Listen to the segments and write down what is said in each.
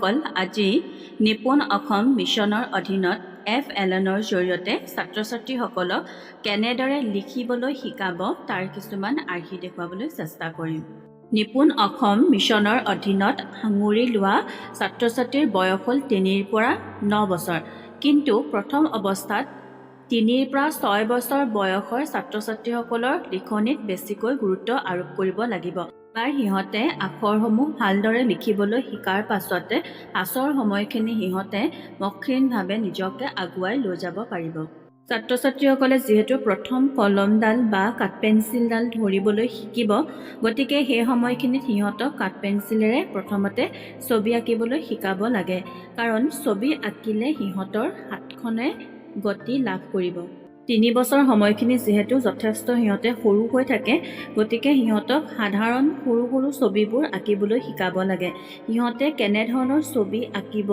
বন্ধুসকল, আজি নিপুণ অসম মিছনৰ অধীনত FLNৰ জৰিয়তে ছাত্ৰ-ছাত্ৰীসকলক কেনেদৰে লিখিবলৈ শিকাব তাৰ কিছুমান আৰ্হি দেখুৱাবলৈ চেষ্টা কৰিম। নিপুণ অসম মিছনৰ অধীনত সাঙুৰি লোৱা ছাত্ৰ-ছাত্ৰীৰ বয়স হ'ল 3ৰ পৰা 9 বছৰ। কিন্তু প্ৰথম অৱস্থাত 3ৰ পৰা 6 বছৰ বয়সৰ ছাত্ৰ-ছাত্ৰীসকলৰ লিখনিত বেছিকৈ গুৰুত্ব আৰোপ কৰিব লাগিব। এবাৰ সিহঁতে আখৰসমূহ ভালদৰে লিখিবলৈ শিকাৰ পাছতে পাছৰ সময়খিনি সিহঁতে মসৃণভাৱে নিজকে আগুৱাই লৈ যাব পাৰিব। ছাত্ৰ-ছাত্ৰীসকলে যিহেতু প্ৰথম কলমডাল বা কাঠ পেঞ্চিলডাল ধৰিবলৈ শিকিব, গতিকে সেই সময়খিনিত সিহঁতক কাঠ পেঞ্চিলেৰে প্ৰথমতে ছবি আঁকিবলৈ শিকাব লাগে। কাৰণ ছবি আঁকিলে সিহঁতৰ হাতখনে গতি লাভ কৰিব। 3 বছৰ সময়খিনি যিহেতু যথেষ্ট সিহঁতে সৰু হৈ থাকে, গতিকে সিহঁতক সাধাৰণ সৰু সৰু ছবিবোৰ আঁকিবলৈ শিকাব লাগে। সিহঁতে কেনেধৰণৰ ছবি আঁকিব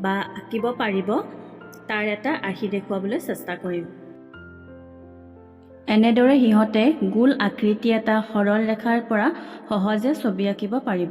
বা আঁকিব পাৰিব তাৰ এটা আৰ্হি দেখুৱাবলৈ চেষ্টা কৰিম। এনেদৰে সিহঁতে গোল আকৃতি এটা সৰল ৰেখাৰ পৰা সহজে ছবি আঁকিব পাৰিব।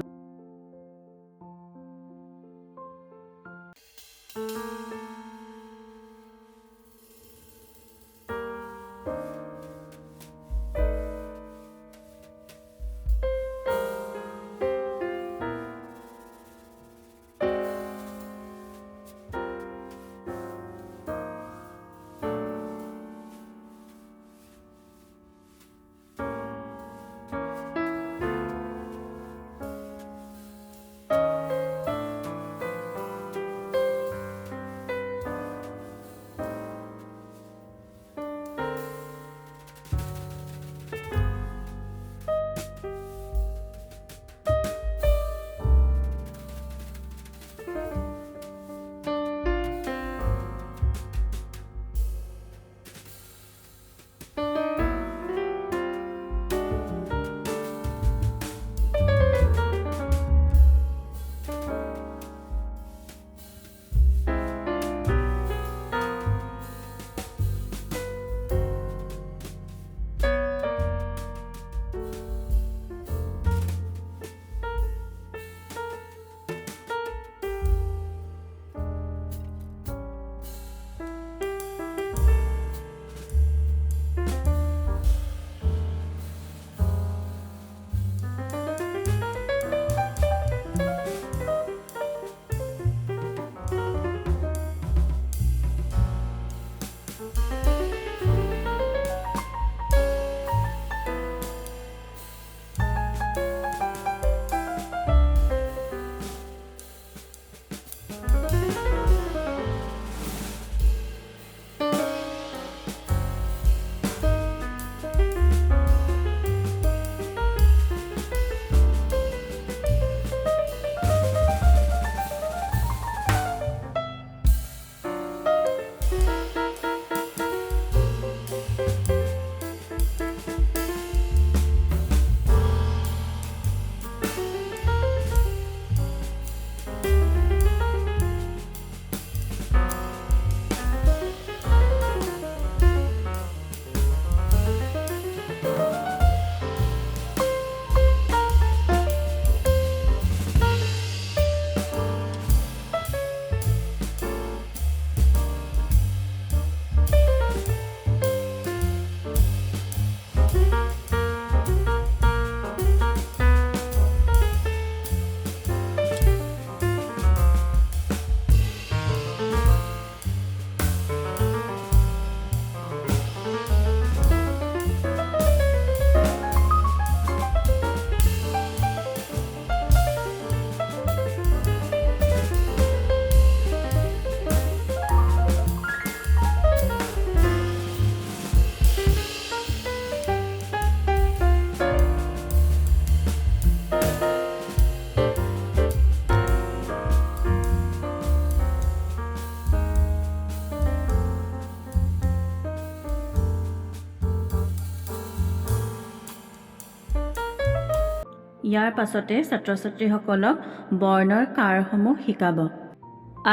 ইয়াৰ পাছতে ছাত্ৰ-ছাত্ৰীসকলক বৰ্ণৰ কাৰসমূহ শিকাব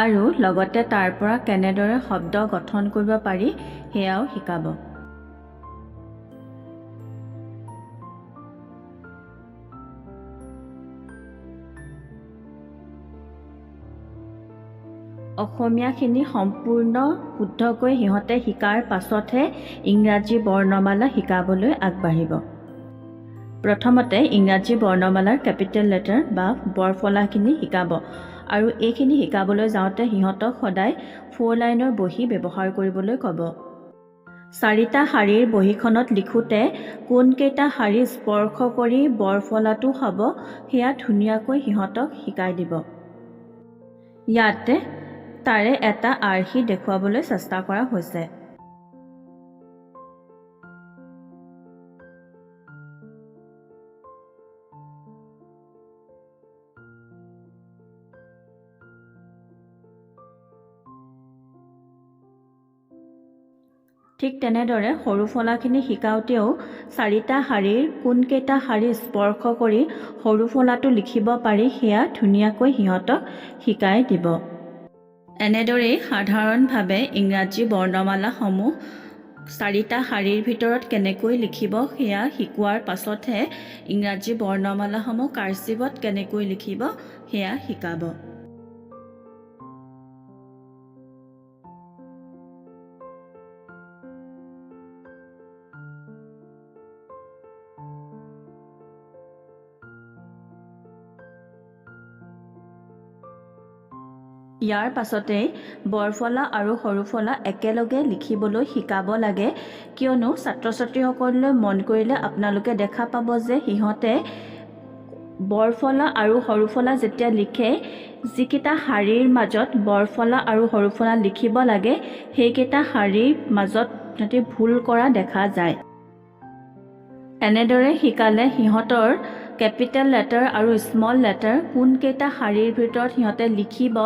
আৰু লগতে তাৰ পৰা কেনেদৰে শব্দ গঠন কৰিব পাৰি সেয়াও শিকাব। অসমীয়াখিনি সম্পূৰ্ণ শুদ্ধকৈ সিহঁতে শিকাৰ পাছতহে ইংৰাজী বৰ্ণমালা শিকাবলৈ আগবাঢ়িব। প্ৰথমতে ইংৰাজী বৰ্ণমালাৰ কেপিটেল লেটাৰ বা বৰফলাখিনি শিকাব আৰু এইখিনি শিকাবলৈ যাওঁতে সিহঁতক সদায় 4 লাইনৰ বহী ব্যৱহাৰ কৰিবলৈ ক'ব। 4টা শাৰীৰ বহীখনত লিখোঁতে কোনকেইটা শাৰী স্পৰ্শ কৰি বৰফলাটো হ'ব সেয়া ধুনীয়াকৈ সিহঁতক শিকাই দিব। ইয়াতে তাৰে এটা আৰ্হি দেখুৱাবলৈ চেষ্টা কৰা হৈছে। ঠিক তেনেদৰে সৰু ফলাখিনি শিকাওঁতেও 4টা শাৰীৰ কোনকেইটা শাৰী স্পৰ্শ কৰি সৰু ফলাটো লিখিব পাৰি সেয়া ধুনীয়াকৈ সিহঁতক শিকাই দিব। এনেদৰেই সাধাৰণভাৱে ইংৰাজী বৰ্ণমালাসমূহ 4টা শাৰীৰ ভিতৰত কেনেকৈ লিখিব সেয়া শিকোৱাৰ পাছতহে ইংৰাজী বৰ্ণমালাসমূহ কাৰ্চিভত কেনেকৈ লিখিব সেয়া শিকাব। ইয়াৰ পাছতেই বৰফলা আৰু সৰুফলা একেলগে লিখিবলৈ শিকাব লাগে, কিয়নো ছাত্ৰ ছাত্ৰীসকললৈ মন কৰিলে আপোনালোকে দেখা পাব যে সিহঁতে বৰফলা আৰু সৰুফলা যেতিয়া লিখে, যিকেইটা শাৰীৰ মাজত বৰফলা আৰু সৰুফলা লিখিব লাগে সেইকেইটা শাৰীৰ মাজত সিহঁতে ভুল কৰা দেখা যায়। এনেদৰে শিকালে সিহঁতৰ কেপিটেল লেটাৰ আৰু স্মল লেটাৰ কোনকেইটা শাৰীৰ ভিতৰত সিহঁতে লিখিব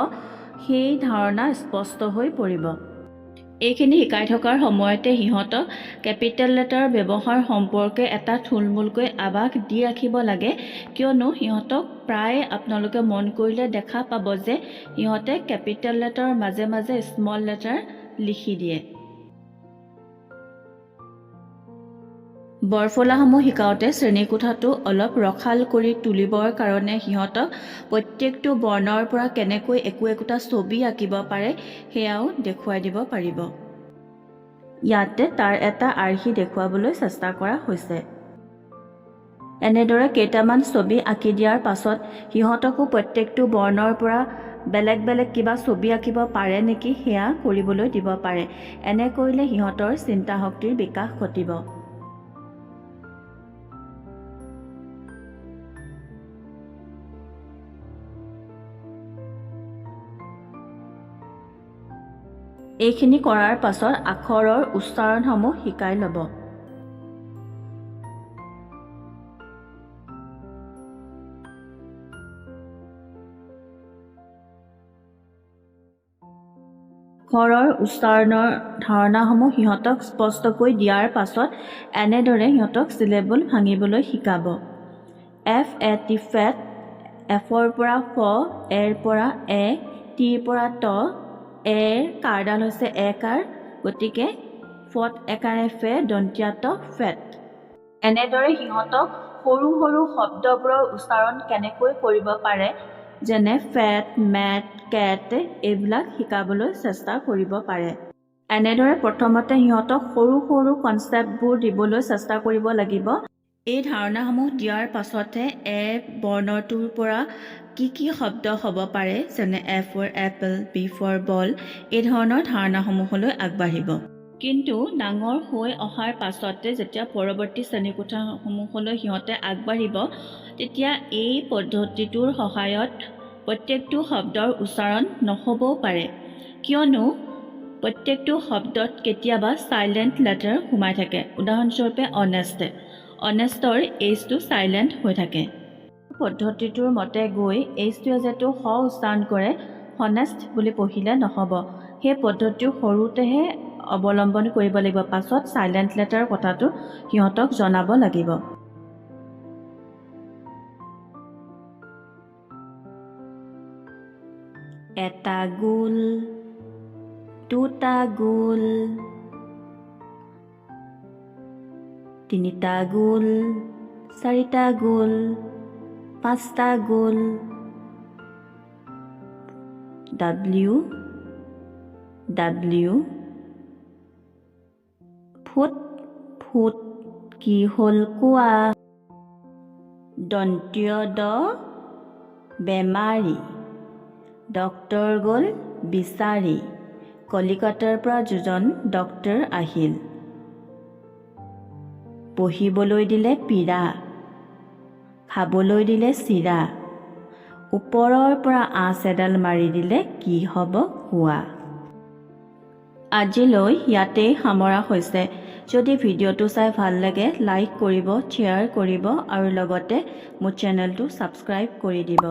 সেই ধাৰণা স্পষ্ট হৈ পৰিব। এইখিনি শিকাই থকাৰ সময়তে সিহঁতক কেপিটেল লেটাৰ ব্যৱহাৰ সম্পৰ্কে এটা থুলমূলকৈ আভাস দি ৰাখিব লাগে, কিয়নো সিহঁতক প্ৰায় আপোনালোকে মন কৰিলে দেখা পাব যে সিহঁতে কেপিটেল লেটাৰৰ মাজে মাজে স্মল লেটাৰ লিখি দিয়ে। বৰফলাসমূহ শিকাওঁতে শ্ৰেণীকোঠাটো অলপ ৰসাল কৰি তুলিবৰ কাৰণে সিহঁতক প্ৰত্যেকটো বৰ্ণৰ পৰা কেনেকৈ একোটা ছবি আঁকিব পাৰে সেয়াও দেখুৱাই দিব পাৰিব। ইয়াতে তাৰ এটা আৰ্হি দেখুৱাবলৈ চেষ্টা কৰা হৈছে। এনেদৰে কেইটামান ছবি আঁকি দিয়াৰ পাছত সিহঁতকো প্ৰত্যেকটো বৰ্ণৰ পৰা বেলেগ বেলেগ কিবা ছবি আঁকিব পাৰে নেকি সেয়া কৰিবলৈ দিব পাৰে। এনে কৰিলে সিহঁতৰ চিন্তা শক্তিৰ বিকাশ ঘটিব। এইখিনি কৰাৰ পাছত আখৰৰ উচ্চাৰণসমূহ শিকাই ল'ব। আখৰৰ উচ্চাৰণৰ ধাৰণাসমূহ সিহঁতক স্পষ্টকৈ দিয়াৰ পাছত এনেদৰে সিহঁতক চিলেবল ভাঙিবলৈ শিকাব। এফ এ টি ফেট, এফৰ পৰা ফ, এৰ পৰা এ, টিৰ পৰা ট, এৰ কাৰডাল হৈছে এ কাৰ, গতিকে ফট একাৰে ফে, দন্তীয়া ট ফেট। এনেদৰে সিহঁতক সৰু সৰু শব্দবোৰৰ উচ্চাৰণ কেনেকৈ কৰিব পাৰে, যেনে ফেট, মেট, কেট এইবিলাক শিকাবলৈ চেষ্টা কৰিব পাৰে। এনেদৰে প্ৰথমতে সিহঁতক সৰু সৰু কনচেপ্টবোৰ দিবলৈ চেষ্টা কৰিব লাগিব। এই ধাৰণাসমূহ দিয়াৰ পাছতহে এ বৰ্ণটোৰ পৰা কি শব্দ হ'ব পাৰে, যেনে A for apple, B for ball, এই ধৰণৰ ধাৰণাসমূহলৈ আগবাঢ়িব। কিন্তু ডাঙৰ হৈ অহাৰ পাছতে যেতিয়া পৰৱৰ্তী শ্ৰেণীকোঠাসমূহলৈ সিহঁতে আগবাঢ়িব, তেতিয়া এই পদ্ধতিটোৰ সহায়ত প্ৰত্যেকটো শব্দৰ উচ্চাৰণ নহ'বও পাৰে, কিয়নো প্ৰত্যেকটো শব্দত কেতিয়াবা চাইলেণ্ট লেটাৰ সোমাই থাকে। উদাহৰণস্বৰূপে অনেষ্টৰ এইচটো চাইলেণ্ট হৈ থাকে। পদ্ধতিটোৰ মতে গৈ এইচটোৱে যিহেতু স উচ্চাৰণ কৰে, হনেষ্ট বুলি পঢ়িলে নহ'ব। সেই পদ্ধতিটো সৰুতেহে অৱলম্বন কৰিব লাগিব, পাছত চাইলেণ্ট লেটাৰৰ কথাটো সিহঁতক জনাব লাগিব। এটা গোল, দুটা গোল, তিনিটা গোল, চাৰিটা গোল, পাঁচটা গোল, W W ফুট ফুট কি হ'ল কোৱা দন্ত্য ড বেমাৰী ডক্তৰ গ'ল বিচাৰি কলিকতাৰ পৰা দুজন ডক্তৰ আহিল বহিবলৈ দিলে পীৰা খাবলৈ দিলে চিৰা ওপৰৰ পৰা আঁচ এডাল মাৰি দিলে কি হ'ব কোৱা আজিলৈ ইয়াতেই সামৰা হৈছে যদি ভিডিঅ'টো চাই ভাল লাগে লাইক কৰিব শ্বেয়াৰ কৰিব আৰু লগতে মোৰ চেনেলটো ছাবস্ক্ৰাইব কৰি দিব